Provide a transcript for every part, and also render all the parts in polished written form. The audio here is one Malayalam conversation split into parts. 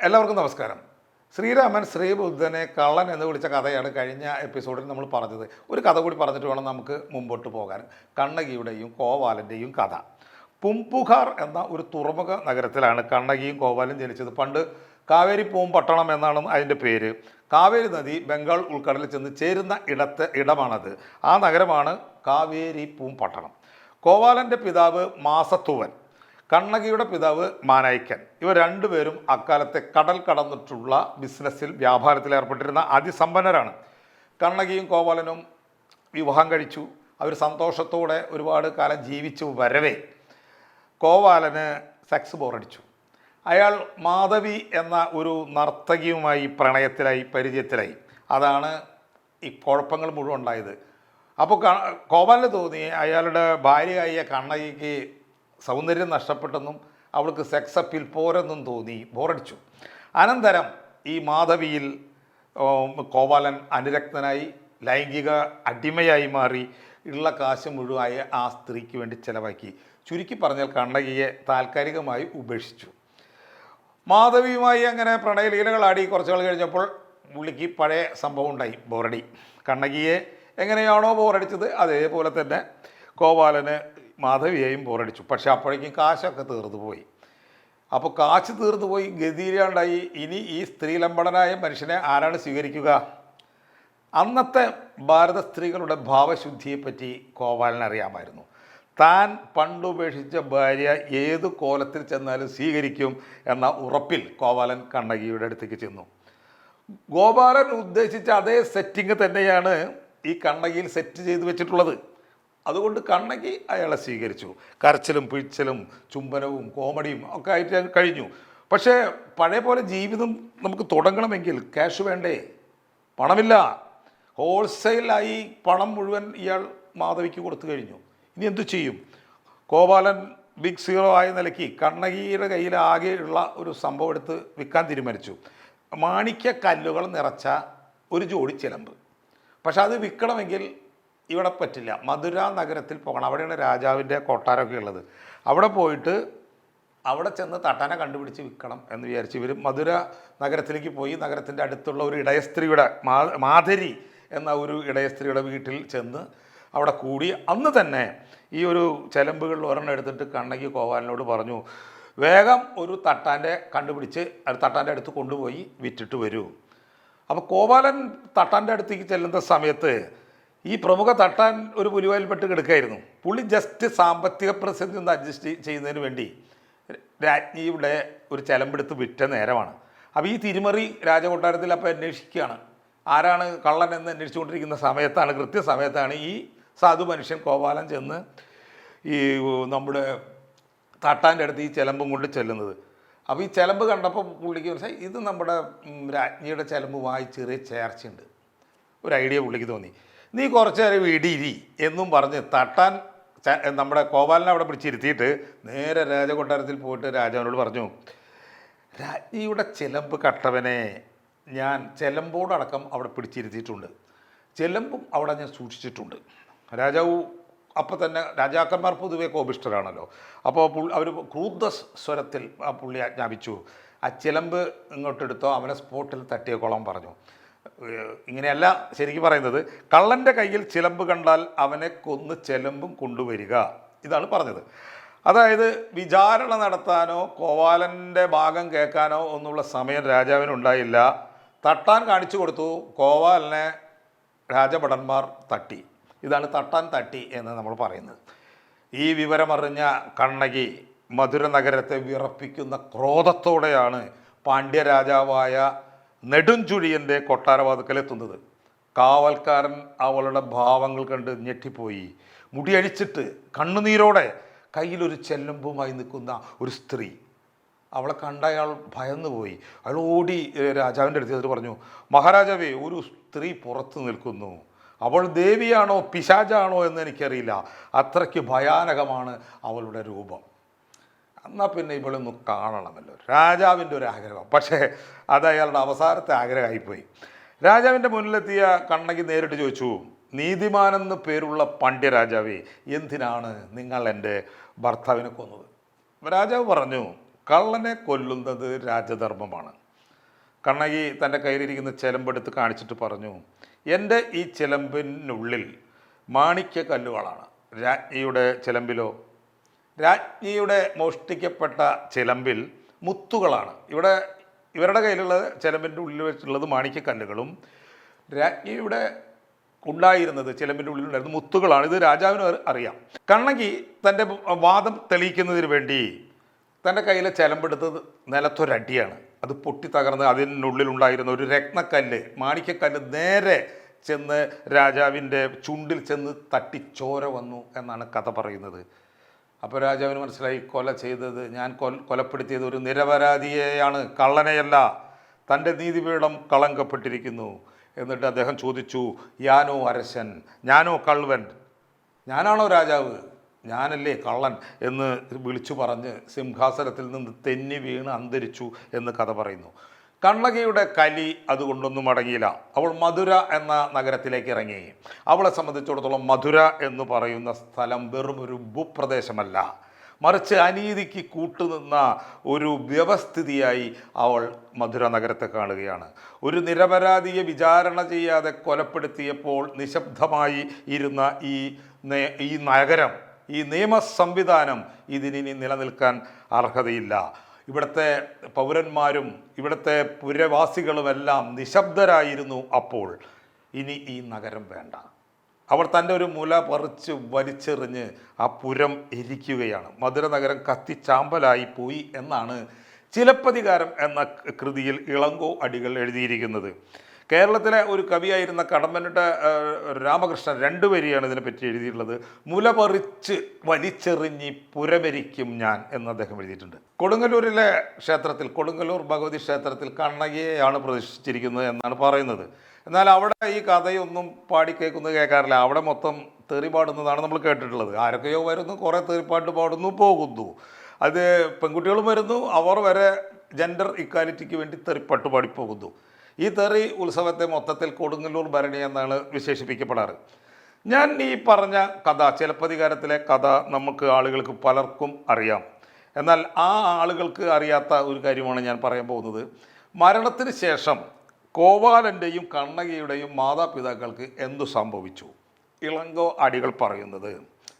എല്ലാവർക്കും നമസ്കാരം. ശ്രീരാമൻ ശ്രീബുദ്ധനെ കള്ളൻ എന്ന് വിളിച്ച കഥയാണ് കഴിഞ്ഞ എപ്പിസോഡിൽ നമ്മൾ പറഞ്ഞത്. ഒരു കഥ കൂടി പറഞ്ഞിട്ട് വേണം നമുക്ക് മുമ്പോട്ട് പോകാൻ. കണ്ണകിയുടെയും കോവാലൻ്റെയും കഥ. പൂംപുകാർ എന്ന ഒരു തുറമുഖ നഗരത്തിലാണ് കണ്ണകിയും കോവാലും ജനിച്ചത്. പണ്ട് കാവേരി പൂമ്പട്ടണം എന്നാണ് അതിൻ്റെ പേര്. കാവേരി നദി ബംഗാൾ ഉൾക്കടലിൽ ചെന്ന് ചേരുന്ന ഇടമാണത്. ആ നഗരമാണ് കാവേരി പൂമ്പട്ടണം. കോവാലൻ്റെ പിതാവ് മാസത്തുവൻ, കണ്ണകിയുടെ പിതാവ് മാനായിക്കൻ. ഇവർ രണ്ടുപേരും അക്കാലത്തെ കടൽ കടന്നിട്ടുള്ള ബിസിനസ്സിൽ വ്യാപാരത്തിൽ ഏർപ്പെട്ടിരുന്ന അതിസമ്പന്നരാണ്. കണ്ണകിയും കോവാലനും വിവാഹം കഴിച്ചു. അവർ സന്തോഷത്തോടെ ഒരുപാട് കാലം ജീവിച്ചു വരവേ കോവാലന് സെക്സ് ബോറടിച്ചു. അയാൾ മാധവി എന്ന ഒരു നർത്തകിയുമായി പ്രണയത്തിലായി, പരിചയത്തിലായി. അതാണ് ഈ കുഴപ്പങ്ങൾ മുഴുവൻ ഉണ്ടായത്. അപ്പോൾ കോവാലിന് തോന്നി അയാളുടെ ഭാര്യയായ കണ്ണകിക്ക് സൗന്ദര്യം നഷ്ടപ്പെട്ടെന്നും അവൾക്ക് സെക്സ് അപ്പീൽ പോരെന്നും തോന്നി, ബോറടിച്ചു. അനന്തരം ഈ മാധവിയിൽ കോവാലൻ അനുരക്തനായി, ലൈംഗിക അടിമയായി മാറി. ഉള്ള കാശ് മുഴുവായി ആ സ്ത്രീക്ക് വേണ്ടി ചിലവാക്കി. ചുരുക്കി പറഞ്ഞാൽ കണ്ണകിയെ താൽക്കാലികമായി ഉപേക്ഷിച്ചു. മാധവിയുമായി അങ്ങനെ പ്രണയലീലകളാടി കുറച്ച് നാൾ കഴിഞ്ഞപ്പോൾ പുള്ളിക്ക് പഴയ സംഭവം ഉണ്ടായി, ബോറടി. കണ്ണകിയെ എങ്ങനെയാണോ ബോറടിച്ചത് അതേപോലെ തന്നെ കോവാലന് മാധവിയെയും ബോറടിച്ചു. പക്ഷെ അപ്പോഴേക്കും കാശൊക്കെ തീർന്നു പോയി. അപ്പോൾ കാശ് തീർന്നു പോയി, ഗതിയിലാണ്ടായി. ഇനി ഈ സ്ത്രീലമ്പടനായ മനുഷ്യനെ ആരാണ് സ്വീകരിക്കുക? അന്നത്തെ ഭാരത സ്ത്രീകളുടെ ഭാവശുദ്ധിയെപ്പറ്റി കോവാലനറിയാമായിരുന്നു. താൻ പണ്ടുപേക്ഷിച്ച ഭാര്യ ഏത് കോലത്തിൽ ചെന്നാലും സ്വീകരിക്കും എന്ന ഉറപ്പിൽ കോവാലൻ കണ്ണകിയുടെ അടുത്തേക്ക് ചെന്നു. ഗോപാലൻ ഉദ്ദേശിച്ച അതേ സെറ്റിംഗ് തന്നെയാണ് ഈ കണ്ണകിയിൽ സെറ്റ് ചെയ്ത് വെച്ചിട്ടുള്ളത്. അതുകൊണ്ട് കണ്ണകി അയാളെ സ്വീകരിച്ചു. കരച്ചിലും പിഴിച്ചലും ചുംബനവും കോമഡിയും ഒക്കെ ആയിട്ട് കഴിഞ്ഞു. പക്ഷേ പഴയ പോലെ ജീവിതം നമുക്ക് തുടങ്ങണമെങ്കിൽ ക്യാഷ് വേണ്ടേ? പണമില്ല. ഹോൾസെയിലായി പണം മുഴുവൻ ഇയാൾ മാധവിക്ക് കൊടുത്തു കഴിഞ്ഞു. ഇനി എന്തു ചെയ്യും? കോവാലൻ ബിഗ് സീറോ ആയ നിലയ്ക്ക് കണ്ണകിയുടെ കയ്യിൽ ആകെ ഉള്ള ഒരു സംഭവം എടുത്ത് വിൽക്കാൻ തീരുമാനിച്ചു. മാണിക്യ കല്ലുകൾ നിറച്ച ഒരു ജോഡി ചിലമ്പ്. പക്ഷെ അത് വിൽക്കണമെങ്കിൽ ഇവിടെ പറ്റില്ല. മധുര നഗരത്തിൽ പോകണം. അവിടെയാണ് രാജാവിൻ്റെ കൊട്ടാരമൊക്കെ ഉള്ളത്. അവിടെ പോയിട്ട് അവിടെ ചെന്ന് തട്ടാനെ കണ്ടുപിടിച്ച് വിൽക്കണം എന്ന് വിചാരിച്ച് ഇവർ മധുര നഗരത്തിലേക്ക് പോയി. നഗരത്തിൻ്റെ അടുത്തുള്ള ഒരു ഇടയസ്ത്രീയുടെ മാധരി എന്ന ഒരു ഇടയസ്ത്രീയുടെ വീട്ടിൽ ചെന്ന് അവിടെ കൂടി. അന്ന് തന്നെ ഈ ഒരു ചിലമ്പുകളിൽ ഒരെണ്ണം എടുത്തിട്ട് കണ്ണകി കോവാലിനോട് പറഞ്ഞു, വേഗം ഒരു തട്ടാൻ്റെ കണ്ടുപിടിച്ച് അത് തട്ടാൻ്റെ അടുത്ത് കൊണ്ടുപോയി വിറ്റിട്ട് വരൂ. അപ്പോൾ കോവാലൻ തട്ടാൻ്റെ അടുത്തേക്ക് ചെല്ലുന്ന സമയത്ത് ഈ പ്രമുഖ തട്ടാൻ ഒരു പുലിവായിൽപ്പെട്ട് കിടക്കുകയായിരുന്നു. പുള്ളി ജസ്റ്റ് സാമ്പത്തിക പ്രതിസന്ധി ഒന്ന് അഡ്ജസ്റ്റ് ചെയ്യുന്നതിന് വേണ്ടി രാജ്ഞിയുടെ ഒരു ചിലമ്പെടുത്ത് വിറ്റ നേരമാണ്. അപ്പോൾ ഈ തിരുമറി രാജകൊട്ടാരത്തിൽ അപ്പോൾ അന്വേഷിക്കുകയാണ്, ആരാണ് കള്ളൻ എന്ന് അന്വേഷിച്ചുകൊണ്ടിരിക്കുന്ന സമയത്താണ്, കൃത്യസമയത്താണ് ഈ സാധു മനുഷ്യൻ കോവാലൻ ചെന്ന് ഈ നമ്മുടെ തട്ടാൻ്റെ അടുത്ത് ഈ ചിലമ്പും കൊണ്ട് ചെല്ലുന്നത്. അപ്പോൾ ഈ ചിലമ്പ് കണ്ടപ്പോൾ പുള്ളിക്ക് മനസ്സിലായി ഇത് നമ്മുടെ രാജ്ഞിയുടെ ചിലമ്പുമായി ചെറിയ ചേർച്ചയുണ്ട്. ഒരു ഐഡിയ പുള്ളിക്ക് തോന്നി. നീ കുറച്ച് നേരം ഇടിയിരി എന്നും പറഞ്ഞ് തട്ടാൻ നമ്മുടെ കോവാലിനെ അവിടെ പിടിച്ചിരുത്തിയിട്ട് നേരെ രാജകൊട്ടാരത്തിൽ പോയിട്ട് രാജാവിനോട് പറഞ്ഞു, രാജ്ഞിയുടെ ചിലമ്പ് കട്ടവനെ ഞാൻ ചിലമ്പോടടക്കം അവിടെ പിടിച്ചിരുത്തിയിട്ടുണ്ട്, ചിലമ്പും അവിടെ ഞാൻ സൂക്ഷിച്ചിട്ടുണ്ട്. രാജാവ് അപ്പോൾ തന്നെ, രാജാക്കന്മാർ പൊതുവെ കോപിഷ്ഠരാണല്ലോ, അപ്പോൾ അവർ ക്രൂദ്ധ സ്വരത്തിൽ ആ പുള്ളി ആജ്ഞാപിച്ചു, ആ ചിലമ്പ് ഇങ്ങോട്ടെടുത്തോ, അവനെ സ്പോട്ടിൽ തട്ടിയേക്കോളം പറഞ്ഞു. ഇങ്ങനെയല്ല ശരിക്കും പറയുന്നത്, കള്ളൻ്റെ കയ്യിൽ ചിലമ്പ് കണ്ടാൽ അവനെ കൊന്ന് ചിലമ്പും കൊണ്ടുവരിക, ഇതാണ് പറഞ്ഞത്. അതായത് വിചാരണ നടത്താനോ കോവാലൻ്റെ ഭാഗം കേൾക്കാനോ ഒന്നുള്ള സമയം രാജാവിനുണ്ടായില്ല. തട്ടാൻ കാണിച്ചു കൊടുത്തു. കോവാലനെ രാജഭടന്മാർ തട്ടി. ഇതാണ് തട്ടാൻ തട്ടി എന്ന് നമ്മൾ പറയുന്നത്. ഈ വിവരമറിഞ്ഞ കണ്ണകി മധുര നഗരത്തെ വിറപ്പിക്കുന്ന ക്രോധത്തോടെയാണ് പാണ്ഡ്യരാജാവായ നെടുഞ്ചുഴിയൻ്റെ കൊട്ടാരവാതിക്കലെത്തുന്നത്. കാവൽക്കാരൻ അവളുടെ ഭാവങ്ങൾ കണ്ട് ഞെട്ടിപ്പോയി. മുടിയഴിച്ചിട്ട് കണ്ണുനീരോടെ കയ്യിലൊരു ചെല്ലമ്പുമായി നിൽക്കുന്ന ഒരു സ്ത്രീ. അവളെ കണ്ട അയാൾ ഭയന്നു പോയി. അയാൾ ഓടി രാജാവിൻ്റെ അടുത്ത് പറഞ്ഞു, മഹാരാജാവേ, ഒരു സ്ത്രീ പുറത്ത് നിൽക്കുന്നു. അവൾ ദേവിയാണോ പിശാചാണോ എന്ന് എനിക്കറിയില്ല, അത്രയ്ക്ക് ഭയാനകമാണ് അവളുടെ രൂപം. എന്നാൽ പിന്നെ ഇവളൊന്ന് കാണണമല്ലോ, രാജാവിൻ്റെ ഒരു ആഗ്രഹം. പക്ഷേ അത് അയാളുടെ അവസാനത്തെ ആഗ്രഹമായിപ്പോയി. രാജാവിൻ്റെ മുന്നിലെത്തിയ കണ്ണകി നേരിട്ട് ചോദിച്ചു, നീതിമാനെന്ന് പേരുള്ള പാണ്ഡ്യരാജാവേ, എന്തിനാണ് നിങ്ങൾ എൻ്റെ ഭർത്താവിനെ കൊന്നത്? രാജാവ് പറഞ്ഞു, കള്ളനെ കൊല്ലുന്നത് രാജധർമ്മമാണ്. കണ്ണകി തൻ്റെ കയ്യിലിരിക്കുന്ന ചിലമ്പെടുത്ത് കാണിച്ചിട്ട് പറഞ്ഞു, എൻ്റെ ഈ ചിലമ്പിനുള്ളിൽ മാണിക്യ കല്ലുകളാണ്. രാജ്ഞിയുടെ ചിലമ്പിലോ? രാജ്ഞിയുടെ മോഷ്ടിക്കപ്പെട്ട ചിലമ്പിൽ മുത്തുകളാണ്. ഇവരുടെ കയ്യിലുള്ള ചിലമ്പിൻ്റെ ഉള്ളിൽ വെച്ചുള്ളത് മാണിക്യക്കല്ലുകളും രാജ്ഞിയുടെ ഉണ്ടായിരുന്നത് ചിലമ്പിൻ്റെ ഉള്ളിലുണ്ടായിരുന്ന മുത്തുകളാണ്. ഇത് രാജാവിന് അറിയാം. കണ്ണകി തൻ്റെ വാദം തെളിയിക്കുന്നതിന് വേണ്ടി തൻ്റെ കയ്യിലെ ചിലമ്പെടുത്ത് നിലത്തൊരടിയാണ്. അത് പൊട്ടി തകർന്ന് അതിനുള്ളിലുണ്ടായിരുന്ന ഒരു രത്നക്കല്ല്, മാണിക്യക്കല്ല് നേരെ ചെന്ന് രാജാവിൻ്റെ ചുണ്ടിൽ ചെന്ന് തട്ടി ചോര വന്നു എന്നാണ് കഥ പറയുന്നത്. അപ്പോൾ രാജാവിന് മനസ്സിലായി, കൊല ചെയ്തത് കൊലപ്പെടുത്തിയത് ഒരു നിരപരാധിയെയാണ്, കള്ളനെയല്ല. തൻ്റെ നീതിപീഠം കളങ്കപ്പെട്ടിരിക്കുന്നു. എന്നിട്ട് അദ്ദേഹം ചോദിച്ചു, ഞാനോ അരശൻ, ഞാനോ കള്ളുവൻ, ഞാനാണോ രാജാവ്, ഞാനല്ലേ കള്ളൻ എന്ന് വിളിച്ചു പറഞ്ഞ് സിംഹാസനത്തിൽ നിന്ന് തെന്നി വീണ് അന്തരിച്ചു എന്ന് കഥ പറയുന്നു. കണ്ണകിയുടെ കലി അതുകൊണ്ടൊന്നും അടങ്ങിയില്ല. അവൾ മധുര എന്ന നഗരത്തിലേക്ക് ഇറങ്ങി. അവളെ സംബന്ധിച്ചിടത്തോളം മധുര എന്ന് പറയുന്ന സ്ഥലം വെറും ഒരു ഭൂപ്രദേശമല്ല, മറിച്ച് അനീതിക്ക് കൂട്ടുനിന്ന ഒരു വ്യവസ്ഥിതിയായി അവൾ മധുര നഗരത്തെ കാണുകയാണ്. ഒരു നിരപരാധിയെ വിചാരണ ചെയ്യാതെ കൊലപ്പെടുത്തിയപ്പോൾ നിശബ്ദമായി ഇരുന്ന ഈ നഗരം, ഈ നിയമ സംവിധാനം ഇതിനി നിലനിൽക്കാൻ അർഹതയില്ല. ഇവിടുത്തെ പൗരന്മാരും ഇവിടുത്തെ പുരവാസികളുമെല്ലാം നിശബ്ദരായിരുന്നു. അപ്പോൾ ഇനി ഈ നഗരം വേണ്ട. അവൾ തൻ്റെ ഒരു മുല പറിച്ച് വലിച്ചെറിഞ്ഞ് ആ പുരം എരിക്കുകയാണ്. മധുര നഗരം കത്തിച്ചാമ്പലായി പോയി എന്നാണ് ചിലപ്പതികാരം എന്ന കൃതിയിൽ ഇളങ്കോ അടികൾ എഴുതിയിരിക്കുന്നത്. കേരളത്തിലെ ഒരു കവിയായിരുന്ന കടമ്മനിട്ട രാമകൃഷ്ണൻ 2 വരിയാണ് ഇതിനെപ്പറ്റി എഴുതിയിട്ടുള്ളത്. മുല പറിച്ച് വലിച്ചെറിഞ്ഞി പുരമരിക്കും ഞാൻ എന്ന് അദ്ദേഹം എഴുതിയിട്ടുണ്ട്. കൊടുങ്ങല്ലൂരിലെ ക്ഷേത്രത്തിൽ, കൊടുങ്ങല്ലൂർ ഭഗവതി ക്ഷേത്രത്തിൽ കണ്ണകിയെയാണ് പ്രതിഷ്ഠിച്ചിരിക്കുന്നത് എന്നാണ് പറയുന്നത്. എന്നാൽ അവിടെ ഈ കഥയൊന്നും പാടിക്കേൾക്കുന്നത് കേൾക്കാറില്ല. അവിടെ മൊത്തം തെറി പാടുന്നതാണ് നമ്മൾ കേട്ടിട്ടുള്ളത്. ആരൊക്കെയോ വരുന്നു, കുറേ തെറിപ്പാട്ട് പാടുന്നു, പോകുന്നു. അത് പെൺകുട്ടികളും വരുന്നു, അവർ വരെ ജെൻഡർ ഇക്വാലിറ്റിക്ക് വേണ്ടി തെറിപ്പാട്ട് പാടിപ്പോകുന്നു. ഈ തെറി ഉത്സവത്തെ മൊത്തത്തിൽ കൊടുങ്ങല്ലൂർ ഭരണി എന്നാണ് വിശേഷിപ്പിക്കപ്പെടാറ്. ഞാൻ ഈ പറഞ്ഞ കഥ, ചിലപ്പതികാരത്തിലെ കഥ നമുക്ക് ആളുകൾക്ക് പലർക്കും അറിയാം. എന്നാൽ ആ ആളുകൾക്ക് അറിയാത്ത ഒരു കാര്യമാണ് ഞാൻ പറയാൻ പോകുന്നത്. മരണത്തിന് ശേഷം കോവാലൻ്റെയും കണ്ണകിയുടെയും മാതാപിതാക്കൾക്ക് എന്തു സംഭവിച്ചു? ഇളങ്കോ അടികൾ പറയുന്നത്,